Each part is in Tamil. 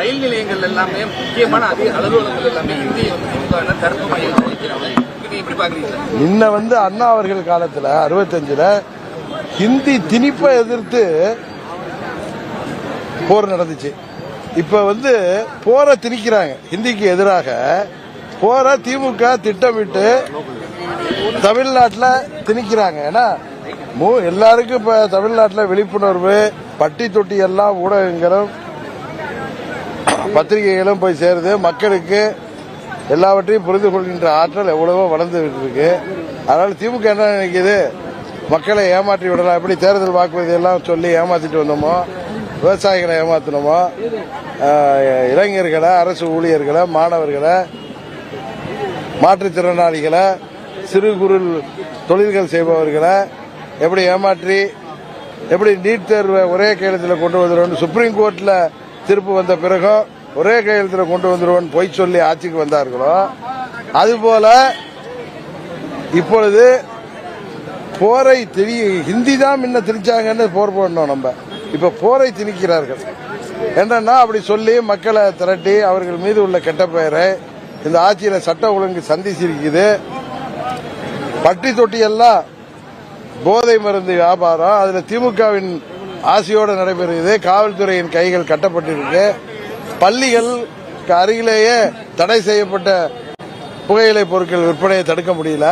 ரயில் நிலையங்கள் எல்லாமே முக்கியமான அலுவலகங்கள் எல்லாமே இந்திய தடுப்பு மையம் எப்படி பாக்குறீங்க? முன்ன அண்ணா அவர்கள் காலத்துல 65ல ஹிந்தி திணிப்பை எதிர்த்து போர் நடந்துச்சு. இப்ப போரை திணிக்கிறாங்க. ஹிந்திக்கு எதிராக போரை திமுக திட்டமிட்டு தமிழ்நாட்டில் திணிக்கிறாங்க. ஏன்னா எல்லாருக்கும் இப்ப தமிழ்நாட்டில் விழிப்புணர்வு பட்டி தொட்டி எல்லாம் ஊடகங்களும் பத்திரிகைகளும் போய் சேருது. மக்களுக்கு எல்லாவற்றையும் புரிந்து கொள்கின்ற ஆற்றல் எவ்வளவோ வளர்ந்து இருக்கு. அதனால திமுக என்ன நினைக்குது, மக்களை ஏமாற்றி விடலாம். எப்படி தேர்தல் வாக்குறுதி எல்லாம் சொல்லி ஏமாத்திட்டு வந்தோமோ, விவசாயிகளை ஏமாத்தினோமோ, இளைஞர்களை, அரசு ஊழியர்களை, மாணவர்களை, மாற்றுத்திறனாளிகளை, சிறு குறு தொழில்கள் செய்பவர்களை எப்படி ஏமாற்றி எப்படி நீட் தேர்வை ஒரே கையெழுத்தில் கொண்டு வந்துடுவோம், சுப்ரீம் கோர்ட்ல தீர்ப்பு வந்த பிறகும் ஒரே கையெழுத்தில் கொண்டு வந்துடுவோம் பொய் சொல்லி ஆட்சிக்கு வந்தார்களோ, அதுபோல இப்பொழுது போரை ஹிந்தி தான் முன்ன திணிச்சாங்கன்னு போர் போடணும். நம்ம இப்ப போரை திணிக்கிறார்கள். என்னன்னா அப்படி சொல்லி மக்களை திரட்டி அவர்கள் மீது உள்ள கெட்ட பெயரை இந்த ஆட்சியில சட்ட ஒழுங்கு சந்திச்சிருக்குது. பட்டி தொட்டி எல்லாம் போதை மருந்து வியாபாரம், அதுல திமுகவின் ஆசையோடு நடைபெறுகிறது. காவல்துறையின் கைகள் கட்டப்பட்டிருக்கு. பள்ளிகள் அருகிலேயே தடை செய்யப்பட்ட புகையிலை பொருட்கள் விற்பனையை தடுக்க முடியல.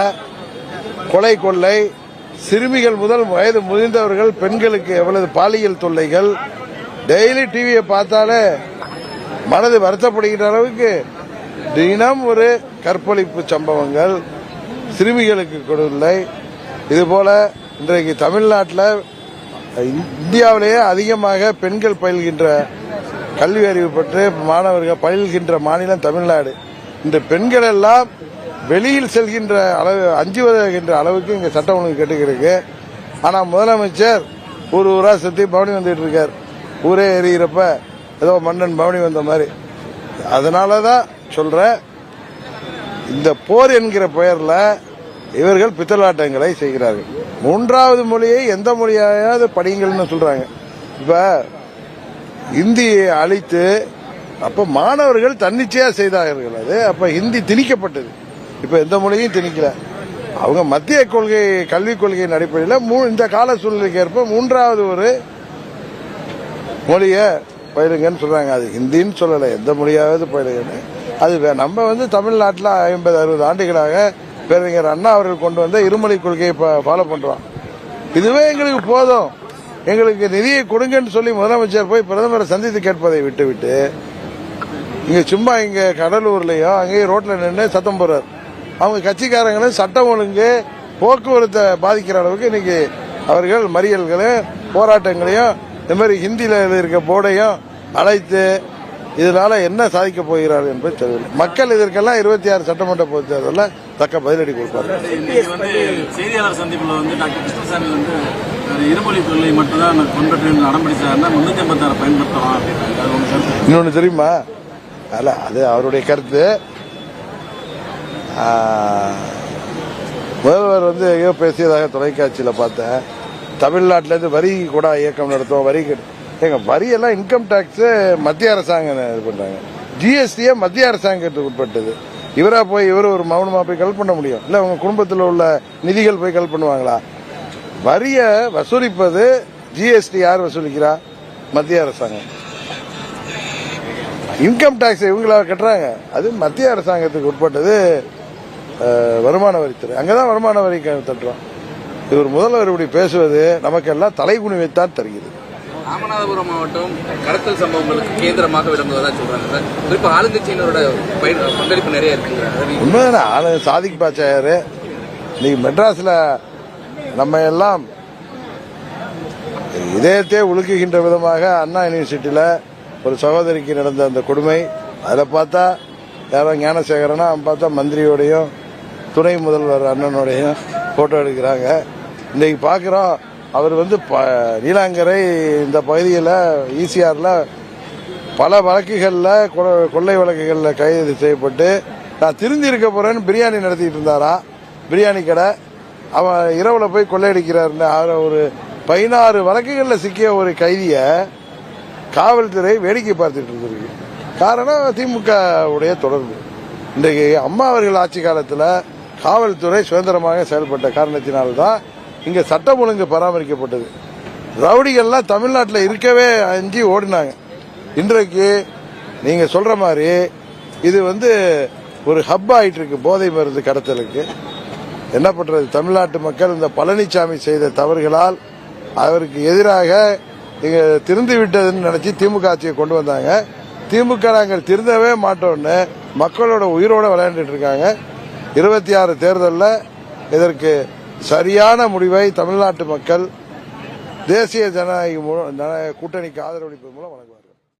கொலை கொள்ளை, சிறுமிகள் முதல் வயது முதிர்ந்தவர்கள், பெண்களுக்கு எவ்வளவு பாலியல் தொல்லைகள். டெய்லி டிவியை பார்த்தாலே மனது வருத்தப்படுகின்ற அளவுக்கு தினம் ஒரு கற்பழிப்பு சம்பவங்கள், சிறுமிகளுக்கு கொடுமை. இதுபோல இன்றைக்கு தமிழ்நாட்டில் இந்தியாவிலேயே அதிகமாக பெண்கள் பயில்கின்ற கல்வி அறிவு பெற்று மாணவர்கள் பயில்கின்ற மாநிலம் தமிழ்நாடு. இந்த பெண்கள் எல்லாம் வெளியில் செல்கின்ற அளவு அஞ்சுவதுகின்ற அளவுக்கு இங்க சட்டம் ஒழுங்கு கெட்டுக்கிருக்கு. ஆனா முதலமைச்சர் ஊரா சுத்தி பவனி வந்துட்டு இருக்கார். ஊரே எரியிறப்ப ஏதோ மன்னன் பவனி வந்த மாதிரி. அதனாலதான் சொல்ற, இந்த போர் என்கிற பெயர்ல இவர்கள் பித்தலாட்டங்களை செய்கிறார்கள். மூன்றாவது மொழியை எந்த மொழியாவது படிங்கள்னு சொல்றாங்க. இப்ப இந்தியை அழித்து அப்ப மாணவர்கள் தன்னிச்சையா செய்தார்கள். அது அப்ப ஹிந்தி திணிக்கப்பட்டது. இப்ப எந்த மொழியும் திணிக்கல. அவங்க மத்திய கொள்கை கல்விக் கொள்கையின் அடிப்படையில் இந்த கால சூழ்நிலைக்கு ஏற்ப மூன்றாவது ஒரு மொழிய பயிலுங்கன்னு சொல்றாங்க. அது ஹிந்தின்னு சொல்லல, எந்த மொழியாவது பயிலுங்கன்னு. அது நம்ம தமிழ்நாட்டில் 50-60 ஆண்டுகளாக பேரறிஞர் அண்ணா அவர்கள் கொண்டு வந்த இருமொழி கொள்கையை ஃபாலோ பண்றோம். இதுவே எங்களுக்கு போதும், எங்களுக்கு நிதியை கொடுங்கன்னு சொல்லி முதலமைச்சர் போய் பிரதமரை சந்தித்து கேட்பதை விட்டுவிட்டு இங்க சும்மா இங்க கடலூர்லயும் அங்கேயும் ரோட்ல நின்று சத்தம் போடுறாரு. அவங்க கட்சிக்காரங்களும் சட்டம் ஒழுங்கு போக்குவரத்தை பாதிக்கிற அளவுக்கு இன்னைக்கு அவர்கள் மறியல்களையும் போராட்டங்களையும் இந்த மாதிரி ஹிந்தியில இருக்க போர்டையும் அழைத்து இதனால என்ன சாதிக்க போகிறார்கள் என்பது தெரியவில்லை. மக்கள் இதற்கெல்லாம் 26 சட்டமன்ற பொதுத் தேர்தலில் தக்க பதிலடி கொடுப்பார்கள். செய்தியாளர் சந்திப்பில் டாக்டர் கிருஷ்ணசாமி இருமொழி கொள்கை மட்டும்தான் கொண்டு நடமுடிச்சாருன்னா 356 பயன்படுத்தலாம். இன்னொன்னு தெரியுமா? அல்ல, அது அவருடைய கருத்து. முதல்வர் எங்கேயோ பேசியதாக தொலைக்காட்சியில் பார்த்தேன். தமிழ்நாட்டிலேருந்து வரி கூட இயக்கம் நடத்தும். வரியெல்லாம் இன்கம் டாக்ஸ் மத்திய அரசாங்கம் இது பண்றாங்க. ஜிஎஸ்டியே மத்திய அரசாங்கத்துக்கு உட்பட்டது. இவரா போய் ஒரு மௌனமா போய் கல் பண்ண முடியும்? இல்ல உங்க குடும்பத்தில் உள்ள நிதிகள் போய் கல் பண்ணுவாங்களா? வரிய வசூலிப்பது ஜிஎஸ்டி யார் வசூலிக்கிறா? மத்திய அரசாங்கம். இன்கம் டாக்ஸ் இவங்களா கட்டுறாங்க. அது மத்திய அரசாங்கத்துக்கு உட்பட்டது. வருமான வரித்துறை, அங்கதான் வருமான வரி தட்டுறோம். இவர் முதல்வர் இப்படி பேசுவது நமக்கெல்லாம் தலைகுனிவைத்தான் தருகிறது. ராமநாதபுரம் மாவட்டம் கடத்தல் சம்பவங்களுக்கு கேந்திரமாக விளங்குவதா சொல்றாங்க சார். குறிப்பா ஆளுங்கட்சியினரோட பங்களிப்பு நிறைய இருக்கு. உண்மைதானே? ஆளு சாதிக் பாச்சாயாரு இன்னைக்கு மெட்ராஸ்ல நம்ம எல்லாம் இதயத்தை உலுக்குகின்ற விதமாக அண்ணா யூனிவர்சிட்டியில ஒரு சகோதரிக்கு நடந்த அந்த கொடுமை, அதில் பார்த்தா யாரோ ஞானசேகரனா, பார்த்தா மந்திரியோடையும் துணை முதல்வர் அண்ணனோடையும் போட்டோ எடுக்கிறாங்க. இன்னைக்கு பார்க்கிறோம் அவர் நீலாங்கரை இந்த பகுதியில் ஈசிஆர்ல பல வழக்குகளில் கொள்ளை வழக்குகளில் கைது செய்யப்பட்டு நான் திருந்தி இருக்க போறேன்னு பிரியாணி நடத்திட்டு இருந்தாரா, பிரியாணி கடை. அவன் இரவுல போய் கொள்ளையடிக்கிறாருன்னு ஒரு 16 வழக்குகளில் சிக்கிய ஒரு கைதிய காவல்துறை வேடிக்கை பார்த்துட்டு இருக்கு. காரணம் திமுக உடைய தொடர்பு. இன்றைக்கு அம்மா அவர்கள் ஆட்சி காலத்தில் காவல்துறை சுதந்திரமாக செயல்பட்ட காரணத்தினால்தான் இங்க சட்டம் ஒழுங்கு பராமரிக்கப்பட்டது. ரவுடிகள்லாம் தமிழ்நாட்டில் இருக்கவே அஞ்சி ஓடினாங்க. இன்றைக்கு நீங்க சொல்ற மாதிரி இது ஒரு ஹப் ஆயிட்டு இருக்கு போதை மருந்து கடத்தலுக்கு. என்ன பண்றது, தமிழ்நாட்டு மக்கள் இந்த பழனிசாமி செய்த தவறுகளால் அவருக்கு எதிராக நீங்க திருந்து விட்டதுன்னு நினைச்சு திமுக ஆட்சியை கொண்டு வந்தாங்க. திமுக நாங்கள் திருந்தவே மாட்டோம்னு மக்களோட உயிரோட விளையாண்டுட்டு இருக்காங்க. 26 தேர்தலில் இதற்கு சரியான முடிவை தமிழ்நாட்டு மக்கள் தேசிய ஜனநாயக கூட்டணிக்கு ஆதரவளிப்பதன் மூலம் வழங்குவார்.